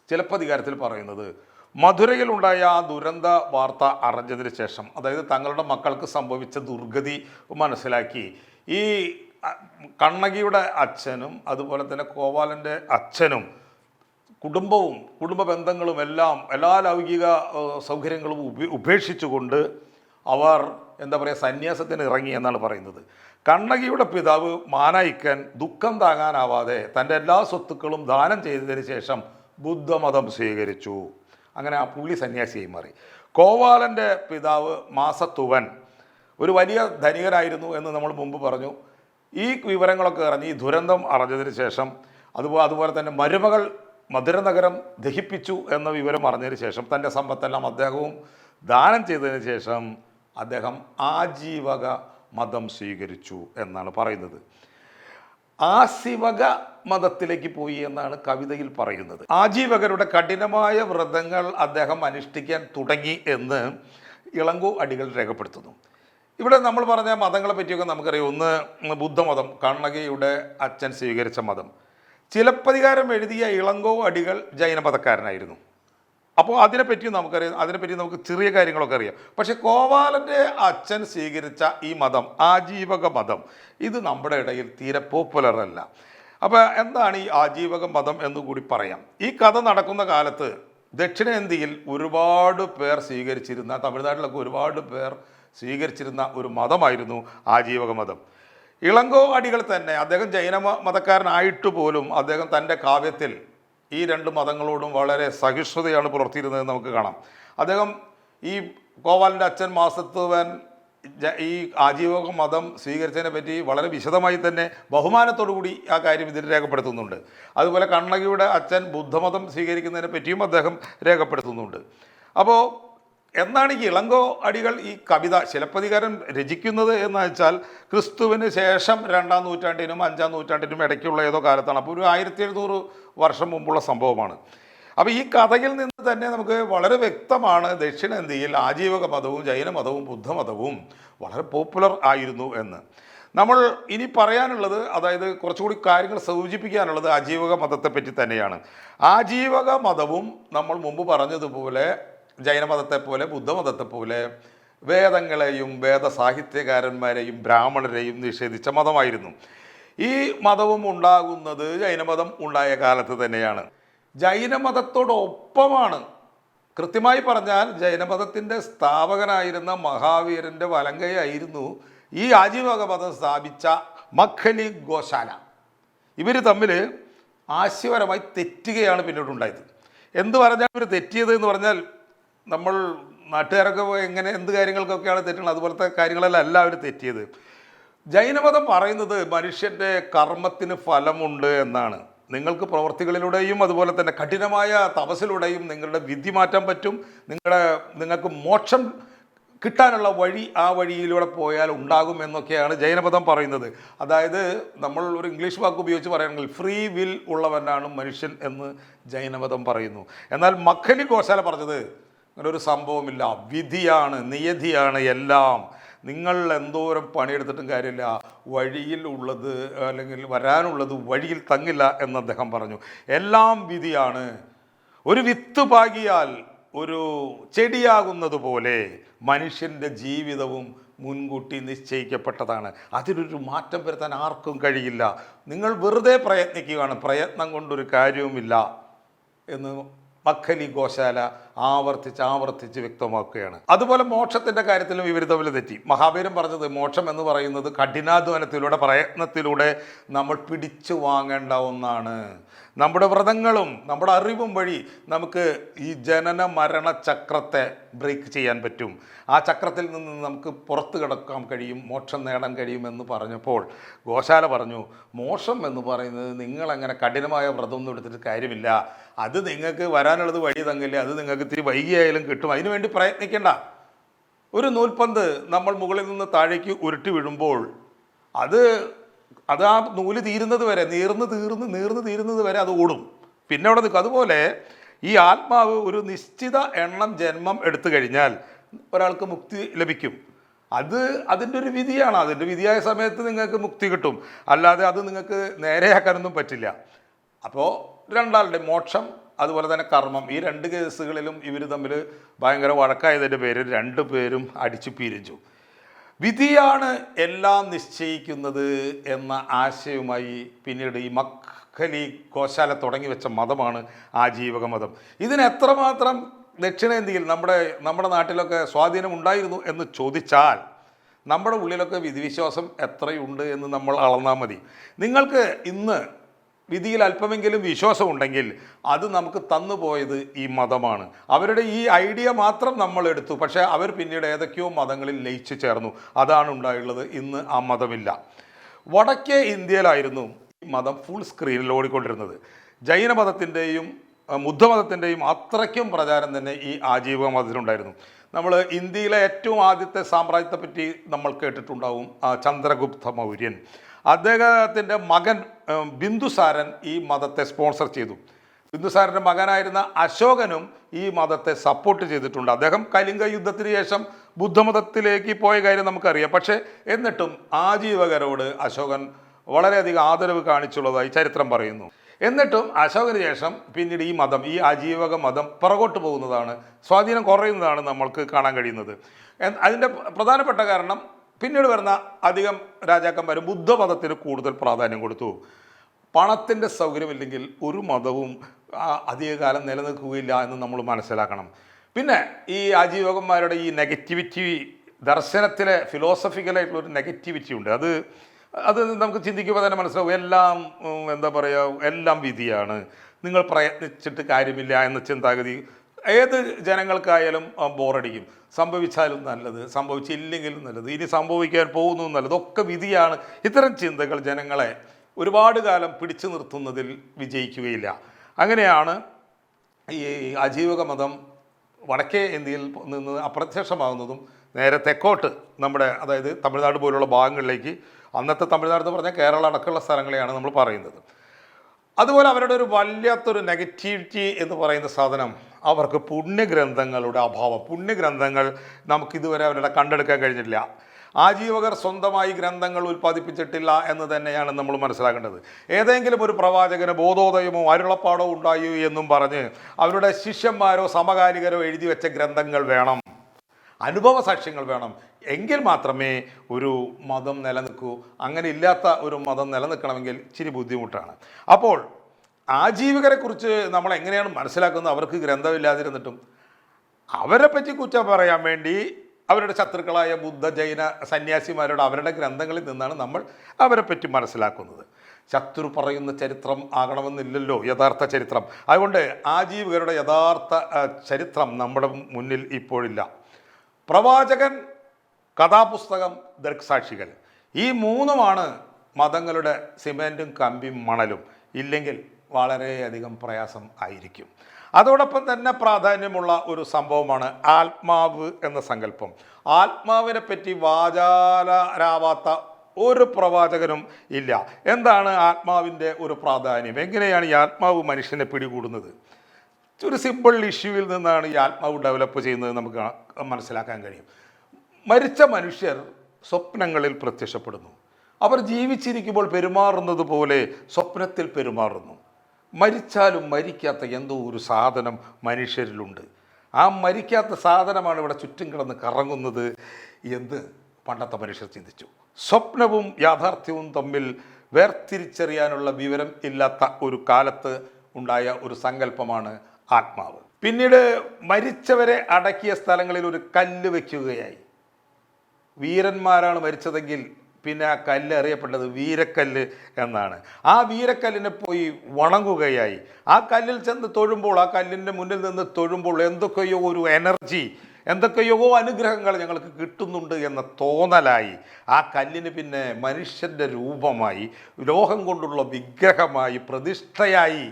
ചിലപ്പതികാരത്തിൽ പറയുന്നത്, മധുരയിലുണ്ടായ ആ ദുരന്ത വാർത്ത അറിഞ്ഞതിന് ശേഷം, അതായത് തങ്ങളുടെ മക്കൾക്ക് സംഭവിച്ച ദുർഗതി മനസ്സിലാക്കി ഈ കണ്ണകിയുടെ അച്ഛനും അതുപോലെ തന്നെ കോവാലൻ്റെ അച്ഛനും കുടുംബവും കുടുംബ ബന്ധങ്ങളും എല്ലാം എല്ലാ ലൗകിക സൗകര്യങ്ങളും ഉപേക്ഷിച്ചുകൊണ്ട് അവർ സന്യാസത്തിന് ഇറങ്ങി എന്നാണ് പറയുന്നത്. കണ്ണകിയുടെ പിതാവ് മാനായിക്കൻ ദുഃഖം താങ്ങാനാവാതെ തൻ്റെ എല്ലാ സ്വത്തുക്കളും ദാനം ചെയ്തതിന് ശേഷം ബുദ്ധമതം സ്വീകരിച്ചു. അങ്ങനെ ആ പുള്ളി സന്യാസിയായി മാറി. കോവാലൻ്റെ പിതാവ് മാസത്തുവൻ ഒരു വലിയ ധനികനായിരുന്നു എന്ന് നമ്മൾ മുമ്പ് പറഞ്ഞു. ഈ വിവരങ്ങളൊക്കെ അറിഞ്ഞ്, ഈ ദുരന്തം അറിഞ്ഞതിന് ശേഷം, അതുപോലെ തന്നെ മരുമകൾ മധുര നഗരം ദഹിപ്പിച്ചു എന്ന വിവരം അറിഞ്ഞതിന് ശേഷം തൻ്റെ സമ്പത്തെല്ലാം അദ്ദേഹവും ദാനം ചെയ്തതിന് ശേഷം അദ്ദേഹം ആജീവക മതം സ്വീകരിച്ചു എന്നാണ് പറയുന്നത്. ആശിവക മതത്തിലേക്ക് പോയി എന്നാണ് കവിതയിൽ പറയുന്നത്. ആജീവകരുടെ കഠിനമായ വ്രതങ്ങൾ അദ്ദേഹം അനുഷ്ഠിക്കാൻ തുടങ്ങി എന്ന് ഇളങ്കോ അടികൾ രേഖപ്പെടുത്തുന്നു. ഇവിടെ നമ്മൾ പറഞ്ഞ മതങ്ങളെ പറ്റിയൊക്കെ നമുക്കറിയാം. ഒന്ന് ബുദ്ധമതം, കണ്ണകിയുടെ അച്ഛൻ സ്വീകരിച്ച മതം. ചിലപ്പതികാരം എഴുതിയ ഇളങ്കോ അടികൾ ജൈനമതക്കാരനായിരുന്നു. അപ്പോൾ അതിനെപ്പറ്റി നമുക്കറിയാം, അതിനെപ്പറ്റി നമുക്ക് ചെറിയ കാര്യങ്ങളൊക്കെ അറിയാം. പക്ഷേ കോവാലൻ്റെ അച്ഛൻ സ്വീകരിച്ച ഈ മതം, ആജീവക മതം, ഇത് നമ്മുടെ ഇടയിൽ തീരെ പോപ്പുലർ അല്ല. അപ്പോൾ എന്താണ് ഈ ആജീവക മതം എന്നുകൂടി പറയാം. ഈ കഥ നടക്കുന്ന കാലത്ത് ദക്ഷിണേന്ത്യയിൽ ഒരുപാട് പേർ സ്വീകരിച്ചിരുന്ന, തമിഴ്നാട്ടിലൊക്കെ ഒരുപാട് പേർ സ്വീകരിച്ചിരുന്ന ഒരു മതമായിരുന്നു ആജീവക മതം. ഇളങ്കോ അടികൾ തന്നെ, അദ്ദേഹം ജൈന മതക്കാരനായിട്ട് പോലും അദ്ദേഹം തൻ്റെ കാവ്യത്തിൽ ഈ 2 മതങ്ങളോടും വളരെ സഹിഷ്ണുതയാണ് പുലർത്തിയിരുന്നത് നമുക്ക് കാണാം. അദ്ദേഹം ഈ കോവാലൻ്റെ അച്ഛൻ മാസത്തുവൻ ഈ ആജീവക മതം സ്വീകരിച്ചതിനെ പറ്റി വളരെ വിശദമായി തന്നെ ബഹുമാനത്തോടു കൂടി ആ കാര്യം ഇതിൽ രേഖപ്പെടുത്തുന്നുണ്ട്. അതുപോലെ കണ്ണകിയുടെ അച്ഛൻ ബുദ്ധമതം സ്വീകരിക്കുന്നതിനെ പറ്റിയും അദ്ദേഹം രേഖപ്പെടുത്തുന്നുണ്ട്. അപ്പോൾ എന്നാണ് ഈ ഇളങ്കോ അടികൾ ഈ കവിത ചിലപ്പതികാരം രചിക്കുന്നത് എന്ന് വെച്ചാൽ ക്രിസ്തുവിന് ശേഷം 2-ാം നൂറ്റാണ്ടിനും 5-ാം നൂറ്റാണ്ടിനും ഇടയ്ക്കുള്ള ഏതോ കാലത്താണ്. അപ്പോൾ ഒരു 1700 വർഷം മുമ്പുള്ള സംഭവമാണ്. അപ്പോൾ ഈ കഥയിൽ നിന്ന് തന്നെ നമുക്ക് വളരെ വ്യക്തമാണ് ദക്ഷിണേന്ത്യയിൽ ആജീവക മതവും ജൈനമതവും ബുദ്ധമതവും വളരെ പോപ്പുലർ ആയിരുന്നു എന്ന്. നമ്മൾ ഇനി പറയാനുള്ളത്, അതായത് കുറച്ചുകൂടി കാര്യങ്ങൾ സൂചിപ്പിക്കാനുള്ളത് ആജീവക മതത്തെപ്പറ്റി തന്നെയാണ്. ആജീവക മതവും നമ്മൾ മുമ്പ് പറഞ്ഞതുപോലെ ജൈനമതത്തെ പോലെ ബുദ്ധമതത്തെ പോലെ വേദങ്ങളെയും വേദസാഹിത്യകാരന്മാരെയും ബ്രാഹ്മണരെയും നിഷേധിച്ച മതമായിരുന്നു. ഈ മതവും ഉണ്ടാകുന്നത് ജൈനമതം ഉണ്ടായ കാലത്ത് തന്നെയാണ്. ജൈനമതത്തോടൊപ്പമാണ്, കൃത്യമായി പറഞ്ഞാൽ ജൈനമതത്തിൻ്റെ സ്ഥാപകനായിരുന്ന മഹാവീരൻ്റെ വലങ്കയായിരുന്നു ഈ ആജീവക മതം സ്ഥാപിച്ച മഖലി ഗോശാല. ഇവർ തമ്മിൽ ആശയപരമായി തെറ്റുകയാണ് പിന്നീടുണ്ടായത്. എന്ത് പറഞ്ഞാൽ ഇവർ തെറ്റിയത് എന്ന് പറഞ്ഞാൽ, നമ്മൾ നാട്ടുകാരൊക്കെ എങ്ങനെ എന്ത് കാര്യങ്ങൾക്കൊക്കെയാണ് തെറ്റുന്നത് അതുപോലത്തെ കാര്യങ്ങളല്ല അവർ തെറ്റിയത്. ജൈനമതം പറയുന്നത് മനുഷ്യൻ്റെ കർമ്മത്തിന് ഫലമുണ്ട് എന്നാണ്. നിങ്ങൾക്ക് പ്രവൃത്തികളിലൂടെയും അതുപോലെ തന്നെ കഠിനമായ തപസ്സിലൂടെയും നിങ്ങളുടെ വിധി മാറ്റാൻ പറ്റും. നിങ്ങൾക്ക് മോക്ഷം കിട്ടാനുള്ള വഴി ആ വഴിയിലൂടെ പോയാൽ ഉണ്ടാകും എന്നൊക്കെയാണ് ജൈനമതം പറയുന്നത്. അതായത് നമ്മൾ ഒരു ഇംഗ്ലീഷ് വാക്ക് ഉപയോഗിച്ച് പറയുകയാണെങ്കിൽ ഫ്രീ വിൽ ഉള്ളവനാണ് മനുഷ്യൻ എന്ന് ജൈനമതം പറയുന്നു. എന്നാൽ മഖലി ഗോശാല പറഞ്ഞത് അങ്ങനെ ഒരു സംഭവമില്ല, വിധിയാണ്, നിയതിയാണ് എല്ലാം. നിങ്ങൾ എന്തോരം പണിയെടുത്തിട്ടും കാര്യമില്ല, വഴിയിൽ ഉള്ളത് അല്ലെങ്കിൽ വരാനുള്ളത് വഴിയിൽ തങ്ങില്ല എന്ന് അദ്ദേഹം പറഞ്ഞു. എല്ലാം വിധിയാണ്. ഒരു വിത്ത് പാകിയാൽ ഒരു ചെടിയാകുന്നത് പോലെ മനുഷ്യൻ്റെ ജീവിതവും മുൻകൂട്ടി നിശ്ചയിക്കപ്പെട്ടതാണ്. അതിലൊരു മാറ്റം വരുത്താൻ ആർക്കും കഴിയില്ല. നിങ്ങൾ വെറുതെ പ്രയത്നിക്കുകയാണ്, പ്രയത്നം കൊണ്ടൊരു കാര്യവുമില്ല എന്ന് മഖലി ഗോശാല ആവർത്തിച്ച് വ്യക്തമാക്കുകയാണ്. അതുപോലെ മോക്ഷത്തിൻ്റെ കാര്യത്തിലും ഇവർ തമ്മിൽ തെറ്റി. മഹാവീരൻ പറഞ്ഞത് മോക്ഷം എന്ന് പറയുന്നത് കഠിനാധ്വാനത്തിലൂടെ പ്രയത്നത്തിലൂടെ നമ്മൾ പിടിച്ചു വാങ്ങേണ്ട ഒന്നാണ്. നമ്മുടെ വ്രതങ്ങളും നമ്മുടെ അറിവും വഴി നമുക്ക് ഈ ജനന മരണ ചക്രത്തെ ബ്രേക്ക് ചെയ്യാൻ പറ്റും. ആ ചക്രത്തിൽ നിന്ന് നമുക്ക് പുറത്ത് കിടക്കാൻ കഴിയും, മോക്ഷം നേടാൻ കഴിയുമെന്ന് പറഞ്ഞപ്പോൾ ഗോശാല പറഞ്ഞു, മോക്ഷം എന്ന് പറയുന്നത് നിങ്ങളങ്ങനെ കഠിനമായ വ്രതമൊന്നും എടുത്തിട്ട് കാര്യമില്ല. അത് നിങ്ങൾക്ക് വരാനുള്ളത് വഴി തങ്ങില്ല, അത് നിങ്ങൾക്ക് ഇത്തിരി വൈകിയായാലും കിട്ടും. അതിനു വേണ്ടി പ്രയത്നിക്കേണ്ട. ഒരു നൂൽപന്ത് നമ്മൾ മുകളിൽ നിന്ന് താഴേക്ക് ഉരുട്ടി വീഴുമ്പോൾ അത് ആ നൂല് തീരുന്നത് വരെ നീർന്ന് തീരുന്നത് വരെ അത് ഓടും, പിന്നെ അവിടെ നിൽക്കും. അതുപോലെ ഈ ആത്മാവ് ഒരു നിശ്ചിത എണ്ണം ജന്മം എടുത്തു കഴിഞ്ഞാൽ ഒരാൾക്ക് മുക്തി ലഭിക്കും. അതിൻ്റെ ഒരു വിധിയാണ്. അതിൻ്റെ വിധിയായ സമയത്ത് നിങ്ങൾക്ക് മുക്തി കിട്ടും, അല്ലാതെ അത് നിങ്ങൾക്ക് നേരെയാക്കാനൊന്നും പറ്റില്ല. അപ്പോൾ രണ്ടാളുടെ മോക്ഷം അതുപോലെ തന്നെ കർമ്മം, ഈ രണ്ട് കേസുകളിലും ഇവർ തമ്മിൽ ഭയങ്കര വഴക്കായതിൻ്റെ പേരിൽ രണ്ടുപേരും അടിച്ചു പിരിഞ്ഞു. വിധിയാണ് എല്ലാം നിശ്ചയിക്കുന്നത് എന്ന ആശയവുമായി പിന്നീട് ഈ മഖലി ഗോശാല തുടങ്ങി വെച്ച മതമാണ് ആജീവക മതം. ഇതിന് എത്രമാത്രം ദക്ഷിണേന്ത്യയിൽ നമ്മുടെ നാട്ടിലൊക്കെ സ്വാധീനം ഉണ്ടായിരുന്നു എന്ന് ചോദിച്ചാൽ, നമ്മുടെ ഉള്ളിലൊക്കെ വിധിവിശ്വാസം എത്രയുണ്ട് എന്ന് നമ്മൾ അളന്നാൽ മതി. നിങ്ങൾക്ക് ഇന്ന് വിധിയിൽ അല്പമെങ്കിലും വിശ്വാസമുണ്ടെങ്കിൽ അത് നമുക്ക് തന്നുപോയത് ഈ മതമാണ്. അവരുടെ ഈ ഐഡിയ മാത്രം നമ്മൾ എടുത്തു, പക്ഷേ അവർ പിന്നീട് ഏതൊക്കെയോ മതങ്ങളിൽ ലയിച്ചു ചേർന്നു. അതാണ് ഉണ്ടായുള്ളത്. ഇന്ന് ആ മതമില്ല. വടക്കേ ഇന്ത്യയിലായിരുന്നു ഈ മതം ഫുൾ സ്ക്രീനിൽ ഓടിക്കൊണ്ടിരുന്നത്. ജൈനമതത്തിൻ്റെയും ബുദ്ധമതത്തിൻ്റെയും അത്രയ്ക്കും പ്രചാരം തന്നെ ഈ ആജീവക മതത്തിനുണ്ടായിരുന്നു. നമ്മൾ ഇന്ത്യയിലെ ഏറ്റവും ആദ്യത്തെ സാമ്രാജ്യത്തെപ്പറ്റി നമ്മൾ കേട്ടിട്ടുണ്ടാവും, ചന്ദ്രഗുപ്ത മൗര്യൻ. അദ്ദേഹത്തിൻ്റെ മകൻ ബിന്ദുസാരൻ ഈ മതത്തെ സ്പോൺസർ ചെയ്തു. ബിന്ദുസാരൻ്റെ മകനായിരുന്ന അശോകനും ഈ മതത്തെ സപ്പോർട്ട് ചെയ്തിട്ടുണ്ട്. അദ്ദേഹം കലിംഗ യുദ്ധത്തിന് ശേഷം ബുദ്ധമതത്തിലേക്ക് പോയ കാര്യം നമുക്കറിയാം. പക്ഷേ എന്നിട്ടും ആജീവകരോട് അശോകൻ വളരെയധികം ആദരവ് കാണിച്ചുള്ളതായി ചരിത്രം പറയുന്നു. എന്നിട്ടും അശോകന് ശേഷം പിന്നീട് ഈ മതം, ഈ ആജീവക മതം പുറകോട്ട് പോകുന്നതാണ്, സ്വാധീനം കുറയുന്നതാണ് നമ്മൾക്ക് കാണാൻ കഴിയുന്നത്. അതിൻ്റെ പ്രധാനപ്പെട്ട കാരണം പിന്നീട് വരുന്ന അധികം രാജാക്കന്മാരും ബുദ്ധമതത്തിന് കൂടുതൽ പ്രാധാന്യം കൊടുത്തു. പണത്തിൻ്റെ സൗകര്യമില്ലെങ്കിൽ ഒരു മതവും അധികകാലം നിലനിൽക്കുകയില്ല എന്ന് നമ്മൾ മനസ്സിലാക്കണം. പിന്നെ ഈ ആജീവകന്മാരുടെ ഈ നെഗറ്റിവിറ്റി, ദർശനത്തിലെ ഫിലോസഫിക്കലായിട്ടുള്ളൊരു നെഗറ്റിവിറ്റി ഉണ്ട്. അത് നമുക്ക് ചിന്തിക്കുമ്പോൾ തന്നെ മനസ്സിലാവും. എല്ലാം എന്താ പറയുക, എല്ലാം വിധിയാണ്, നിങ്ങൾ പ്രയത്നിച്ചിട്ട് കാര്യമില്ല എന്ന ചിന്താഗതി ഏത് ജനങ്ങൾക്കായാലും ബോറടിക്കും. സംഭവിച്ചാലും നല്ലത്, സംഭവിച്ചില്ലെങ്കിലും നല്ലത്, ഇനി സംഭവിക്കാൻ പോകുന്നു നല്ലത്, ഒക്കെ വിധിയാണ്. ഇത്തരം ചിന്തകൾ ജനങ്ങളെ ഒരുപാട് കാലം പിടിച്ചു നിർത്തുന്നതിൽ വിജയിക്കുകയില്ല. അങ്ങനെയാണ് ഈ ആജീവക മതം വടക്കേ ഇന്ത്യയിൽ നിന്ന് അപ്രത്യക്ഷമാകുന്നതും നേരെ തെക്കോട്ട് അതായത് തമിഴ്നാട് പോലുള്ള ഭാഗങ്ങളിലേക്ക്, അന്നത്തെ തമിഴ്നാട് എന്ന് പറഞ്ഞാൽ കേരള അടക്കമുള്ള സ്ഥലങ്ങളെയാണ് നമ്മൾ പറയുന്നത്. അതുപോലെ അവരുടെ ഒരു വല്ലാത്തൊരു നെഗറ്റിവിറ്റി എന്ന് പറയുന്ന സാധനം, അവർക്ക് പുണ്യഗ്രന്ഥങ്ങളുടെ അഭാവം. പുണ്യഗ്രന്ഥങ്ങൾ നമുക്കിതുവരെ അവരുടെ കണ്ടെടുക്കാൻ കഴിഞ്ഞിട്ടില്ല. ആജീവകർ സ്വന്തമായി ഗ്രന്ഥങ്ങൾ ഉൽപ്പാദിപ്പിച്ചിട്ടില്ല എന്ന് തന്നെയാണ് നമ്മൾ മനസ്സിലാക്കേണ്ടത്. ഏതെങ്കിലും ഒരു പ്രവാചകന് ബോധോദയമോ അരുളപ്പാടോ ഉണ്ടായി എന്നും പറഞ്ഞ് അവരുടെ ശിഷ്യന്മാരോ സമകാലികരോ എഴുതി വെച്ച ഗ്രന്ഥങ്ങൾ വേണം, അനുഭവ സാക്ഷ്യങ്ങൾ വേണം. എങ്കിൽ മാത്രമേ ഒരു മതം നിലനിൽക്കൂ. അങ്ങനെ ഇല്ലാത്ത ഒരു മതം നിലനിൽക്കണമെങ്കിൽ ഇച്ചിരി ബുദ്ധിമുട്ടാണ്. അപ്പോൾ ആജീവികരെക്കുറിച്ച് നമ്മൾ എങ്ങനെയാണ് മനസ്സിലാക്കുന്നത്? അവർക്ക് ഗ്രന്ഥമില്ലാതിരുന്നിട്ടും അവരെ പറ്റി കുറ്റം പറയാൻ വേണ്ടി അവരുടെ ശത്രുക്കളായ ബുദ്ധ ജൈന സന്യാസിമാരുടെ അവരുടെ ഗ്രന്ഥങ്ങളിൽ നിന്നാണ് നമ്മൾ അവരെ പറ്റി മനസ്സിലാക്കുന്നത്. ശത്രു പറയുന്ന ചരിത്രം ആകണമെന്നില്ലല്ലോ യഥാർത്ഥ ചരിത്രം. അതുകൊണ്ട് ആജീവികരുടെ യഥാർത്ഥ ചരിത്രം നമ്മുടെ മുന്നിൽ ഇപ്പോഴില്ല. പ്രവാചകൻ, കഥാപുസ്തകം, ദൃക്സാക്ഷികൾ, ഈ മൂന്നുമാണ് മതങ്ങളുടെ സിമെൻറ്റും കമ്പിയും മണലും. ഇല്ലെങ്കിൽ വളരെയധികം പ്രയാസം ആയിരിക്കും. അതോടൊപ്പം തന്നെ പ്രാധാന്യമുള്ള ഒരു സംഭവമാണ് ആത്മാവ് എന്ന സങ്കല്പം. ആത്മാവിനെ പറ്റി വാചാലരാവാത്ത ഒരു പ്രവാചകനും ഇല്ല. എന്താണ് ആത്മാവിൻ്റെ ഒരു പ്രാധാന്യം? എങ്ങനെയാണ് ഈ ആത്മാവ് മനുഷ്യനെ പിടികൂടുന്നത്? ഒരു സിമ്പിൾ ഇഷ്യൂവിൽ നിന്നാണ് ഈ ആത്മാവ് ഡെവലപ്പ് ചെയ്യുന്നത് നമുക്ക് മനസ്സിലാക്കാൻ കഴിയും. മരിച്ച മനുഷ്യർ സ്വപ്നങ്ങളിൽ പ്രത്യക്ഷപ്പെടുന്നു. അവർ ജീവിച്ചിരിക്കുമ്പോൾ പെരുമാറുന്നത് പോലെ സ്വപ്നത്തിൽ പെരുമാറുന്നു. മരിച്ചാലും മരിക്കാത്ത എന്തോ ഒരു സാധനം മനുഷ്യരിലുണ്ട്. ആ മരിക്കാത്ത സാധനമാണ് ഇവിടെ ചുറ്റും കിടന്ന് കറങ്ങുന്നത് എന്ന് പണ്ടത്തെ മനുഷ്യർ ചിന്തിച്ചു. സ്വപ്നവും യാഥാർത്ഥ്യവും തമ്മിൽ വേർതിരിച്ചറിയാനുള്ള വിവരം ഇല്ലാത്ത ഒരു കാലത്ത് ഉണ്ടായ ഒരു സങ്കല്പമാണ് ആത്മാവ്. പിന്നീട് മരിച്ചവരെ അടക്കിയ സ്ഥലങ്ങളിൽ ഒരു കല്ല് വയ്ക്കുകയായി. വീരന്മാരാണ് മരിച്ചതെങ്കിൽ പിന്നെ ആ കല്ല് അറിയപ്പെട്ടത് വീരക്കല്ല് എന്നാണ്. ആ വീരക്കല്ലിനെ പോയി വണങ്ങുകയായി. ആ കല്ലിൽ ചെന്ന് തൊഴുമ്പോൾ, ആ കല്ലിൻ്റെ മുന്നിൽ നിന്ന് തൊഴുമ്പോൾ എന്തൊക്കെയോ ഒരു എനർജി, എന്തൊക്കെയോ അനുഗ്രഹങ്ങൾ ഞങ്ങൾക്ക് കിട്ടുന്നുണ്ട് എന്ന തോന്നലായി. ആ കല്ലിന് പിന്നെ മനുഷ്യൻ്റെ രൂപമായി, ലോഹം കൊണ്ടുള്ള വിഗ്രഹമായി, പ്രതിഷ്ഠയായി,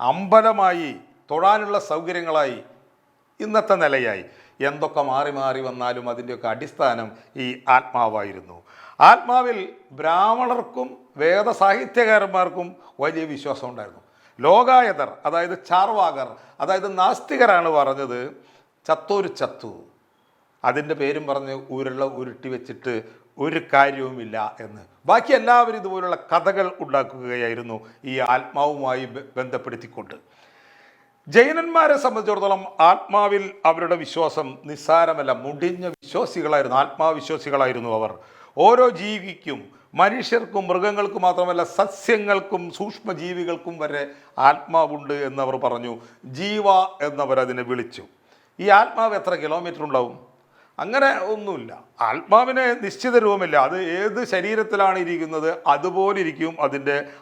അമ്പലമായി, തൊഴാനുള്ള സൗകര്യങ്ങളായി, ഇന്നത്തെ നിലയായി. എന്തൊക്കെ മാറി മാറി വന്നാലും അതിൻ്റെയൊക്കെ അടിസ്ഥാനം ഈ ആത്മാവായിരുന്നു. ആത്മാവിൽ ബ്രാഹ്മണർക്കും വേദസാഹിത്യകാരന്മാർക്കും വലിയ വിശ്വാസം ഉണ്ടായിരുന്നു. ലോകായതർ, അതായത് ചാർവാകർ, അതായത് നാസ്തികരാണ് പറഞ്ഞത് ചത്തോരു ചത്തു, അതിൻ്റെ പേരും പറഞ്ഞ് ഉരുട്ടി വെച്ചിട്ട് ഒരു കാര്യവുമില്ല എന്ന്. ബാക്കി എല്ലാവരും ഇതുപോലുള്ള കഥകൾ ഉണ്ടാക്കുകയായിരുന്നു ഈ ആത്മാവുമായി ബന്ധപ്പെടുത്തിക്കൊണ്ട്. ജൈനന്മാരെ സംബന്ധിച്ചിടത്തോളം ആത്മാവിൽ അവരുടെ വിശ്വാസം നിസ്സാരമല്ല. മുടിഞ്ഞ വിശ്വാസികളായിരുന്നു, ആത്മാവിശ്വാസികളായിരുന്നു അവർ. ഓരോ ജീവിക്കും, മനുഷ്യർക്കും മൃഗങ്ങൾക്കും മാത്രമല്ല സസ്യങ്ങൾക്കും സൂക്ഷ്മജീവികൾക്കും വരെ ആത്മാവുണ്ട് എന്നവർ പറഞ്ഞു. ജീവ എന്നവരതിനെ വിളിച്ചു. ഈ ആത്മാവ് എത്ര കിലോമീറ്റർ ഉണ്ടാവും? അങ്ങനെ ഒന്നുമില്ല. ആത്മാവിന് നിശ്ചിത രൂപമില്ല. അത് ഏത് ശരീരത്തിലാണ് ഇരിക്കുന്നത് അതുപോലെ ഇരിക്കും.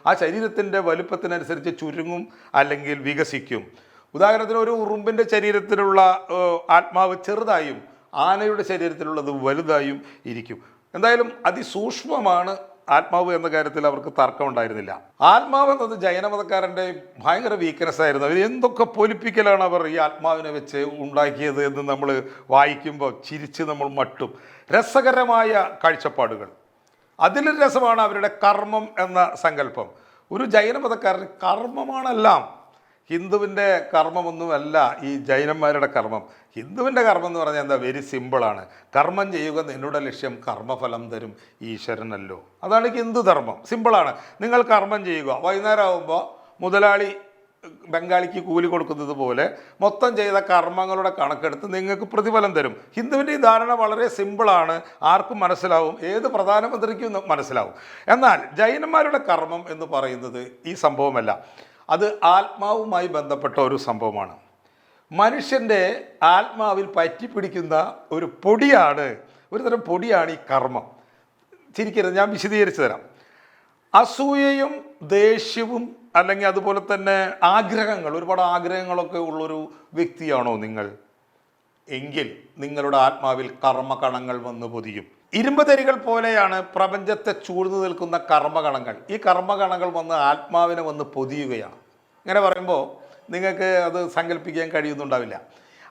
ആ ശരീരത്തിൻ്റെ വലുപ്പത്തിനനുസരിച്ച് ചുരുങ്ങും അല്ലെങ്കിൽ വികസിക്കും. ഉദാഹരണത്തിന് ഒരു ഉറുമ്പിൻ്റെ ശരീരത്തിലുള്ള ആത്മാവ് ചെറുതായും ആനയുടെ ശരീരത്തിലുള്ളത് വലുതായും ഇരിക്കും. എന്തായാലും അതിസൂക്ഷ്മമാണ് ആത്മാവ് എന്ന കാര്യത്തിൽ അവർക്ക് തർക്കമുണ്ടായിരുന്നില്ല. ആത്മാവ് എന്നത് ജൈനമതക്കാരൻ്റെ ഭയങ്കര വീക്ക്നെസ് ആയിരുന്നു. അവർ എന്തൊക്കെ പൊലിപ്പിക്കലാണ് അവർ ഈ ആത്മാവിനെ വെച്ച് ഉണ്ടാക്കിയത് എന്ന് നമ്മൾ വായിക്കുമ്പോൾ ചിരിച്ച് നമ്മൾ മട്ടും. രസകരമായ കാഴ്ചപ്പാടുകൾ. അതിലൊരു രസമാണ് അവരുടെ കർമ്മം എന്ന സങ്കല്പം. ഒരു ജൈനമതക്കാരൻ കർമ്മമാണെല്ലാം. ഹിന്ദുവിൻ്റെ കർമ്മമൊന്നുമല്ല ഈ ജൈനന്മാരുടെ കർമ്മം. ഹിന്ദുവിൻ്റെ കർമ്മം എന്ന് പറഞ്ഞാൽ എന്താ? വെരി സിമ്പിളാണ്. കർമ്മം ചെയ്യുക, നിന്നുടെ ലക്ഷ്യം കർമ്മഫലം തരും ഈശ്വരനല്ലോ. അതാണ് ഹിന്ദു ധർമ്മം. സിമ്പിളാണ്. നിങ്ങൾ കർമ്മം ചെയ്യുക. വൈകുന്നേരം ആകുമ്പോൾ മുതലാളി ബംഗാളിക്ക് കൂലി കൊടുക്കുന്നത് പോലെ മൊത്തം ചെയ്ത കർമ്മങ്ങളുടെ കണക്കെടുത്ത് നിങ്ങൾക്ക് പ്രതിഫലം തരും. ഹിന്ദുവിൻ്റെ ഈ ധാരണ വളരെ സിമ്പിളാണ്. ആർക്കും മനസ്സിലാവും, ഏത് പ്രധാനമന്ത്രിക്കും മനസ്സിലാവും. എന്നാൽ ജൈനന്മാരുടെ കർമ്മം എന്ന് പറയുന്നത് ഈ സംഭവമല്ല. അത് ആത്മാവുമായി ബന്ധപ്പെട്ട ഒരു സംഭവമാണ്. മനുഷ്യൻ്റെ ആത്മാവിൽ പറ്റിപ്പിടിക്കുന്ന ഒരു പൊടിയാണ്, ഒരു തരം പൊടിയാണ് ഈ കർമ്മം. ചിരിക്കരുത്, ഞാൻ വിശദീകരിച്ചു തരാം. അസൂയയും ദേഷ്യവും അല്ലെങ്കിൽ അതുപോലെ തന്നെ ആഗ്രഹങ്ങൾ, ഒരുപാട് ആഗ്രഹങ്ങളൊക്കെ ഉള്ളൊരു വ്യക്തിയാണോ നിങ്ങൾ? എങ്കിൽ നിങ്ങളുടെ ആത്മാവിൽ കർമ്മകണങ്ങൾ വന്ന് പൊതിയും. ഇരുമ്പ് തരികൾ പോലെയാണ് പ്രപഞ്ചത്തെ ചൂഴ്ന്നു നിൽക്കുന്ന കർമ്മകണങ്ങൾ. ഈ കർമ്മകണങ്ങൾ വന്ന് ആത്മാവിനെ വന്ന് പൊതിയുകയാണ്. ഇങ്ങനെ പറയുമ്പോൾ നിങ്ങൾക്ക് അത് സങ്കല്പിക്കാൻ കഴിയുന്നുണ്ടാവില്ല.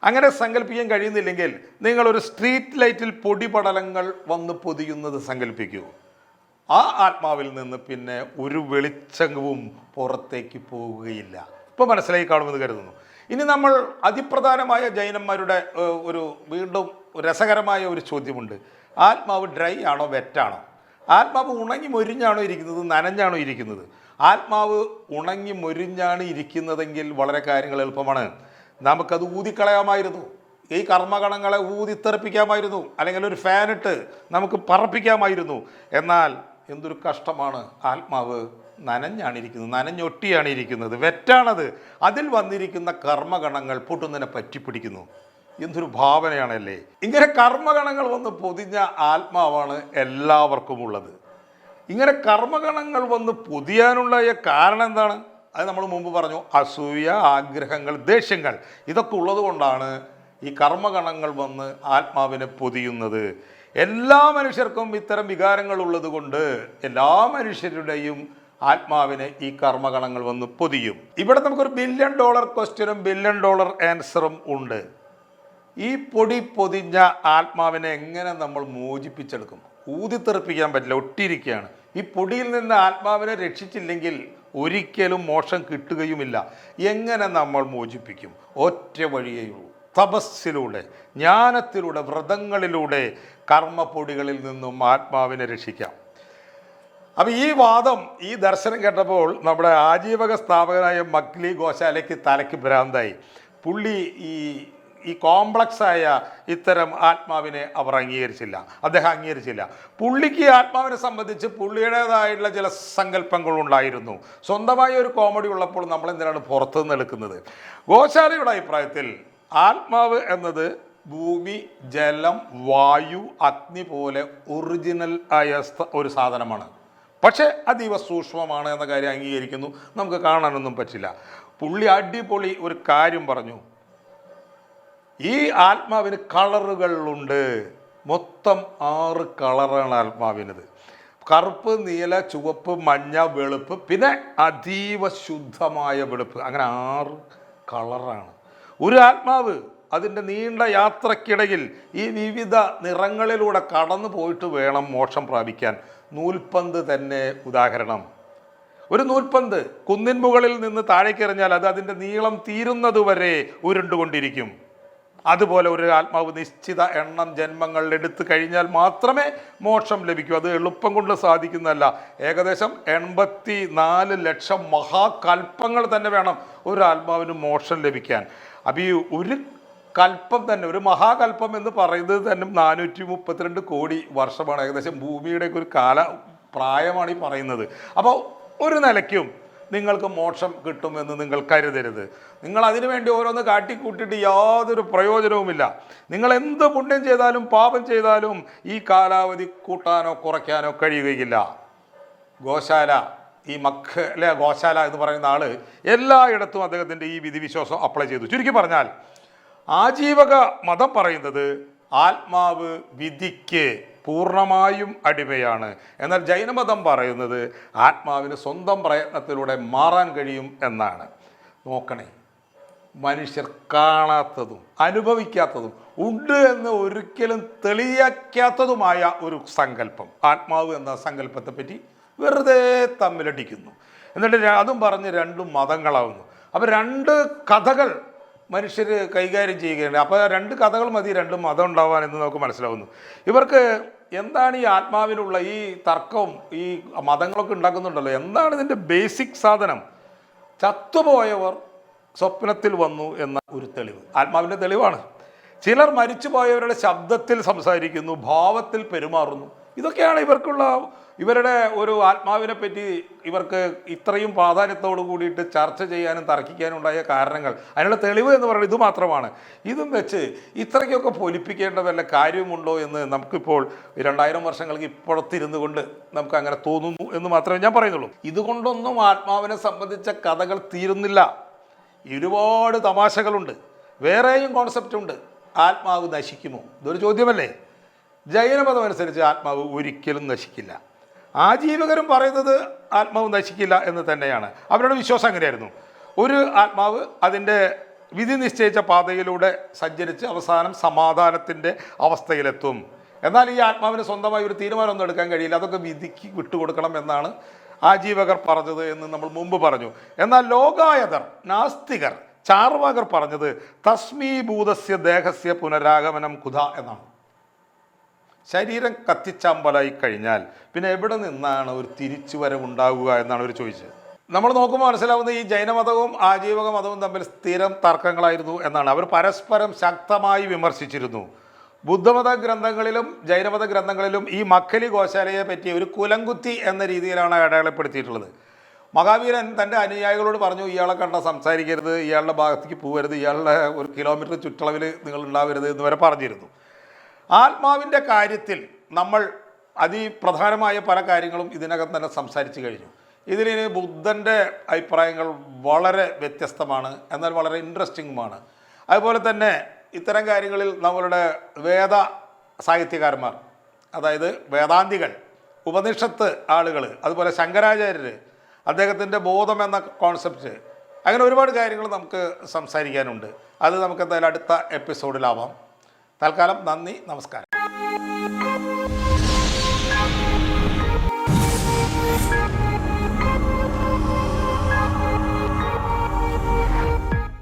അങ്ങനെ സങ്കല്പിക്കാൻ കഴിയുന്നില്ലെങ്കിൽ നിങ്ങളൊരു സ്ട്രീറ്റ് ലൈറ്റിൽ പൊടിപടലങ്ങൾ വന്ന് പൊതിയുന്നത് സങ്കല്പിക്കൂ. ആ ആത്മാവിൽ നിന്ന് പിന്നെ ഒരു വെളിച്ചവും പുറത്തേക്ക് പോവുകയില്ല. ഇപ്പോൾ മനസ്സിലായി കാണുമെന്ന് കരുതുന്നു. ഇനി നമ്മൾ അതിപ്രധാനമായ ജൈനന്മാരുടെ ഒരു വീണ്ടും രസകരമായ ഒരു ചോദ്യമുണ്ട്. ആത്മാവ് ഡ്രൈ ആണോ വെറ്റാണോ? ആത്മാവ് ഉണങ്ങി മൊരിഞ്ഞാണോ ഇരിക്കുന്നത്, നനഞ്ഞാണോ ഇരിക്കുന്നത്? ആത്മാവ് ഉണങ്ങി മൊരിഞ്ഞാണ് ഇരിക്കുന്നതെങ്കിൽ വളരെ കാര്യങ്ങൾ എളുപ്പമാണ്. നമുക്കത് ഊതിക്കളയാമായിരുന്നു. ഈ കർമ്മഗണങ്ങളെ ഊതിത്തെറിപ്പിക്കാമായിരുന്നു, അല്ലെങ്കിൽ ഒരു ഫാനിട്ട് നമുക്ക് പറപ്പിക്കാമായിരുന്നു. എന്നാൽ എന്തൊരു കഷ്ടമാണ്, ആത്മാവ് നനഞ്ഞാണ് ഇരിക്കുന്നത്, നനഞ്ഞൊട്ടിയാണ് ഇരിക്കുന്നത്, വെറ്റാണത്. അതിൽ വന്നിരിക്കുന്ന കർമ്മഗണങ്ങൾ പൊട്ടുന്നതിനെ പറ്റിപ്പിടിക്കുന്നു. എന്തൊരു ഭാവനയാണല്ലേ. ഇങ്ങനെ കർമ്മഗണങ്ങൾ വന്ന് പൊതിഞ്ഞ ആത്മാവാണ് എല്ലാവർക്കും ഉള്ളത്. ഇങ്ങനെ കർമ്മഗണങ്ങൾ വന്ന് പൊതിയാനുള്ള കാരണം എന്താണ്? അത് നമ്മൾ മുമ്പ് പറഞ്ഞു. അസൂയ, ആഗ്രഹങ്ങൾ, ദേഷ്യങ്ങൾ, ഇതൊക്കെ ഉള്ളത് കൊണ്ടാണ് ഈ കർമ്മഗണങ്ങൾ വന്ന് ആത്മാവിനെ പൊതിയുന്നത്. എല്ലാ മനുഷ്യർക്കും ഇത്തരം വികാരങ്ങൾ ഉള്ളത് കൊണ്ട് എല്ലാ മനുഷ്യരുടെയും ആത്മാവിനെ ഈ കർമ്മഗണങ്ങൾ വന്ന് പൊതിയും. ഇവിടെ നമുക്കൊരു $1 ബില്യൺ ക്വസ്റ്റ്യനും $1 ബില്യൺ ആൻസറും ഉണ്ട്. ഈ പൊടി പൊതിഞ്ഞ ആത്മാവിനെ എങ്ങനെ നമ്മൾ മോചിപ്പിച്ചെടുക്കും? ഊതിത്തെറിപ്പിക്കാൻ പറ്റില്ല, ഒട്ടിയിരിക്കുകയാണ്. ഈ പൊടിയിൽ നിന്ന് ആത്മാവിനെ രക്ഷിച്ചില്ലെങ്കിൽ ഒരിക്കലും മോക്ഷം കിട്ടുകയുമില്ല. എങ്ങനെ നമ്മൾ മോചിപ്പിക്കും? ഒറ്റ വഴിയേയുള്ളൂ, തപസ്സിലൂടെ, ജ്ഞാനത്തിലൂടെ, വ്രതങ്ങളിലൂടെ കർമ്മപ്പൊടികളിൽ നിന്നും ആത്മാവിനെ രക്ഷിക്കാം. അപ്പം ഈ വാദം, ഈ ദർശനം കേട്ടപ്പോൾ നമ്മുടെ ആജീവക സ്ഥാപകനായ മക്ലി ഗോശാലയ്ക്ക് തലയ്ക്ക് ഭ്രാന്തായി. പുള്ളി ഈ കോംപ്ലക്സായ ഇത്തരം ആത്മാവിനെ അദ്ദേഹം അംഗീകരിച്ചില്ല. പുള്ളിക്ക് ആത്മാവിനെ സംബന്ധിച്ച് പുള്ളിയുടേതായിട്ടുള്ള ചില സങ്കല്പങ്ങളുണ്ടായിരുന്നു. സ്വന്തമായ ഒരു കോമഡി ഉള്ളപ്പോൾ നമ്മൾ എന്തിനാണ് പുറത്തുനിന്ന് എടുക്കുന്നത്? ഗോശാലയുടെ അഭിപ്രായത്തിൽ ആത്മാവ് എന്നത് ഭൂമി, ജലം, വായു, അഗ്നി പോലെ ഒറിജിനൽ ആയ ഒരു സാധനമാണ്. പക്ഷേ അതീവ സൂക്ഷ്മമാണ് എന്ന കാര്യം അംഗീകരിക്കുന്നു. നമുക്ക് കാണാനൊന്നും പറ്റില്ല. പുള്ളി അടിപൊളി ഒരു കാര്യം പറഞ്ഞു. ഈ ആത്മാവിന് കളറുകളുണ്ട്. മൊത്തം 6 കളറാണ് ആത്മാവിനത്. കറുപ്പ്, നീല, ചുവപ്പ്, മഞ്ഞ, വെളുപ്പ്, പിന്നെ അതീവ ശുദ്ധമായ വെളുപ്പ്. അങ്ങനെ 6 കളറാണ് ഒരു ആത്മാവ്. അതിൻ്റെ നീണ്ട യാത്രക്കിടയിൽ ഈ വിവിധ നിറങ്ങളിലൂടെ കടന്നു പോയിട്ട് വേണം മോക്ഷം പ്രാപിക്കാൻ. നൂൽപന്ത് തന്നെ ഉദാഹരണം. ഒരു നൂൽപന്ത് കുന്നിൻ മുകളിൽ നിന്ന് താഴേക്ക് എറിഞ്ഞാൽ അത് അതിൻ്റെ നീളം തീരുന്നതുവരെ ഉരുണ്ടുകൊണ്ടിരിക്കും. അതുപോലെ ഒരു ആത്മാവ് നിശ്ചിത എണ്ണം ജന്മങ്ങൾ എടുത്തു കഴിഞ്ഞാൽ മാത്രമേ മോക്ഷം ലഭിക്കൂ. അത് എളുപ്പം കൊണ്ട് സാധിക്കുന്നതല്ല. ഏകദേശം 84 ലക്ഷം മഹാകൽപ്പങ്ങൾ തന്നെ വേണം ഒരു ആത്മാവിന് മോക്ഷം ലഭിക്കാൻ. അപ്പം ഈ ഒരു കൽപ്പം തന്നെ, ഒരു മഹാകൽപ്പം എന്ന് പറയുന്നത് തന്നെ 432 കോടി വർഷമാണ്. ഏകദേശം ഭൂമിയുടെ ഒരു പ്രായമാണ് ഈ പറയുന്നത്. അപ്പോൾ ഒരു നിലയ്ക്കും നിങ്ങൾക്ക് മോക്ഷം കിട്ടുമെന്ന് നിങ്ങൾ കരുതരുത്. നിങ്ങൾ അതിനു വേണ്ടി ഓരോന്ന് കാട്ടിക്കൂട്ടിയിട്ട് യാതൊരു പ്രയോജനവുമില്ല. നിങ്ങൾ എന്ത് പുണ്യം ചെയ്താലും പാപം ചെയ്താലും ഈ കാലാവധി കൂട്ടാനോ കുറയ്ക്കാനോ കഴിയുകയില്ല. ഗോശാല, ഈ ഗോശാല എന്ന് പറയുന്ന ആള് എല്ലായിടത്തും അദ്ദേഹത്തിൻ്റെ ഈ വിധിവിശ്വാസം അപ്ലൈ ചെയ്തു. ചുരുക്കി പറഞ്ഞാൽ ആജീവക മതം പറയുന്നത് ആത്മാവ് വിധിക്ക് പൂർണ്ണമായും അടിമയാണ്. എന്നാൽ ജൈനമതം പറയുന്നത് ആത്മാവിന് സ്വന്തം പ്രയത്നത്തിലൂടെ മാറാൻ കഴിയും എന്നാണ്. നോക്കണേ, മനുഷ്യർ കാണാത്തതും അനുഭവിക്കാത്തതും ഉണ്ട് എന്ന് ഒരിക്കലും തെളിയിക്കാത്തതുമായ ഒരു സങ്കല്പം, ആത്മാവ് എന്ന സങ്കല്പത്തെ പറ്റി വെറുതെ തമ്മിലടിക്കുന്നു. എന്നിട്ട് അതും പറഞ്ഞ് 2 മതങ്ങളാവുന്നു. അപ്പോൾ 2 കഥകൾ മനുഷ്യർ കൈകാര്യം ചെയ്യുകയാണ്. അപ്പോൾ 2 കഥകൾ മതി 2 മതം ഉണ്ടാവാൻ എന്ന് നമുക്ക് മനസ്സിലാവുന്നു. ഇവർക്ക് എന്താണ് ഈ ആത്മാവിനുള്ള ഈ തർക്കവും ഈ മതങ്ങളൊക്കെ ഉണ്ടാക്കുന്നുണ്ടല്ലോ, എന്താണ് ഇതിൻ്റെ ബേസിക് സാധനം? ചത്തുപോയവർ സ്വപ്നത്തിൽ വന്നു എന്ന ഒരു തെളിവ് ആത്മാവിൻ്റെ തെളിവാണ്. ചിലർ മരിച്ചുപോയവരുടെ ശബ്ദത്തിൽ സംസാരിക്കുന്നു, ഭാവത്തിൽ പെരുമാറുന്നു. ഇതൊക്കെയാണ് ഇവരുടെ ഒരു ആത്മാവിനെ പറ്റി ഇവർക്ക് ഇത്രയും പ്രാധാന്യത്തോടു കൂടിയിട്ട് ചർച്ച ചെയ്യാനും തർക്കിക്കാനും ഉണ്ടായ കാരണങ്ങൾ. അതിനുള്ള തെളിവ് എന്ന് പറയുന്നത് ഇത് മാത്രമാണ്. ഇതും വെച്ച് ഇത്രയ്ക്കൊക്കെ പൊലിപ്പിക്കേണ്ട വല്ല കാര്യമുണ്ടോ എന്ന് നമുക്കിപ്പോൾ 2000 വർഷങ്ങൾക്ക് ഇപ്പോഴത്തിരുന്നു കൊണ്ട് നമുക്ക് അങ്ങനെ തോന്നുന്നു എന്ന് മാത്രമേ ഞാൻ പറയുന്നുള്ളൂ. ഇതുകൊണ്ടൊന്നും ആത്മാവിനെ സംബന്ധിച്ച കഥകൾ തീരുന്നില്ല. ഒരുപാട് തമാശകളുണ്ട്, വേറെയും കോൺസെപ്റ്റ് ഉണ്ട്. ആത്മാവ് നശിക്കുമോ? ഇതൊരു ചോദ്യമല്ലേ. ജൈനമതം അനുസരിച്ച് ആത്മാവ് ഒരിക്കലും നശിക്കില്ല. ആജീവകരും പറയുന്നത് ആത്മാവ് നശിക്കില്ല എന്ന് തന്നെയാണ്. അവരുടെ വിശ്വാസം അങ്ങനെയായിരുന്നു. ഒരു ആത്മാവ് അതിൻ്റെ വിധി നിശ്ചയിച്ച പാതയിലൂടെ സഞ്ചരിച്ച് അവസാനം സമാധാനത്തിൻ്റെ അവസ്ഥയിലെത്തും. എന്നാൽ ഈ ആത്മാവിന് സ്വന്തമായി ഒരു തീരുമാനമൊന്നും എടുക്കാൻ കഴിയില്ല, അതൊക്കെ വിധിക്ക് വിട്ടുകൊടുക്കണം എന്നാണ് ആജീവകർ പറഞ്ഞത് എന്ന് നമ്മൾ മുമ്പ് പറഞ്ഞു. എന്നാൽ ലോകായതർ, നാസ്തികർ, ചാർവാകർ പറഞ്ഞത് തസ്മീഭൂതസ്യ ദേഹസ്യ പുനരാഗമനം കുധ എന്നാണ്. ശരീരം കത്തിച്ചാമ്പലായി കഴിഞ്ഞാൽ പിന്നെ എവിടെ നിന്നാണ് ഒരു തിരിച്ചുവരവുണ്ടാകുക എന്നാണ് അവർ ചോദിച്ചത്. നമ്മൾ നോക്കുമ്പോൾ മനസ്സിലാവുന്നത് ഈ ജൈനമതവും ആജീവക മതവും തമ്മിൽ സ്ഥിരം തർക്കങ്ങളായിരുന്നു എന്നാണ്. അവർ പരസ്പരം ശക്തമായി വിമർശിച്ചിരുന്നു. ബുദ്ധമത ഗ്രന്ഥങ്ങളിലും ജൈനമത ഗ്രന്ഥങ്ങളിലും ഈ മക്കലി ഗോശാലയെ പറ്റി ഒരു കുലങ്കുത്തി എന്ന രീതിയിലാണ് അടയാളപ്പെടുത്തിയിട്ടുള്ളത്. മഹാവീരൻ തൻ്റെ അനുയായികളോട് പറഞ്ഞു, ഇയാളെ കണ്ട സംസാരിക്കരുത്, ഇയാളുടെ ഭാഗത്തേക്ക് പോകരുത്, ഇയാളുടെ ഒരു കിലോമീറ്റർ ചുറ്റളവിൽ നിങ്ങൾ ഉണ്ടാവരുത് എന്ന് വരെ പറഞ്ഞിരുന്നു. ആത്മാവിൻ്റെ കാര്യത്തിൽ നമ്മൾ അതിപ്രധാനമായ പല കാര്യങ്ങളും ഇതിനകം തന്നെ സംസാരിച്ചു കഴിഞ്ഞു. ഇതിന് ബുദ്ധൻ്റെ അഭിപ്രായങ്ങൾ വളരെ വ്യത്യസ്തമാണ്, എന്നാൽ വളരെ ഇൻട്രസ്റ്റിങ്ങുമാണ്. അതുപോലെ തന്നെ ഇത്തരം കാര്യങ്ങളിൽ നമ്മളുടെ വേദ സാഹിത്യകാരന്മാർ, അതായത് വേദാന്തികൾ, ഉപനിഷത്ത് ആളുകൾ, അതുപോലെ ശങ്കരാചാര്യർ, അദ്ദേഹത്തിൻ്റെ ബോധം എന്ന കോൺസെപ്റ്റ്, അങ്ങനെ ഒരുപാട് കാര്യങ്ങൾ നമുക്ക് സംസാരിക്കാനുണ്ട്. അത് നമുക്ക് എന്തായാലും അടുത്ത എപ്പിസോഡിലാവാം. തൽക്കാലം നന്ദി, നമസ്കാരം.